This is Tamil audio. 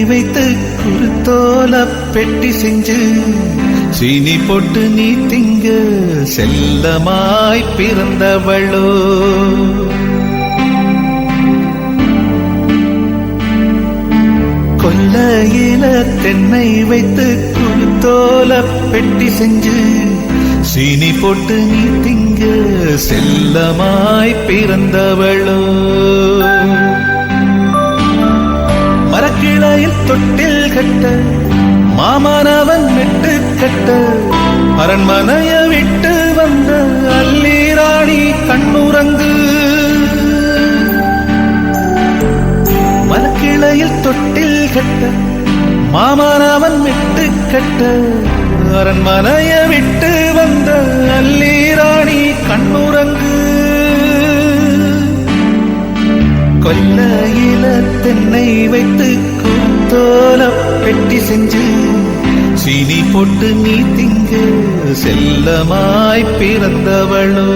வைத்து குருத்தோல பெட்டி செஞ்சு சீனி போட்டு நீ திங்க செல்லமாய் பிறந்தவளோ. கொல்லையில தென்னை வைத்து குருத்தோல பெட்டி செஞ்சு சீனி போட்டு நீ திங்க செல்லமாய் பிறந்தவளோ. மரக்கிளையில் தொட்டில் கட்ட மாமனவன் மெட்டு கட்ட அரண்மனைய விட்டு வந்த அல்லிராணி கண்ணுறங்கு. மரக்கிளையில் தொட்டில் கட்ட மாமனவன் மெட்டு கட்ட அரண்மனைய விட்டு வந்த அல்லிராணி கண்ணுறங்கு. கொல்லையில தென்னை வைத்து குருத்தோல பெட்டி செஞ்சு சீனி போட்டு நீ திங்க செல்லமாய் பிறந்தவளோ.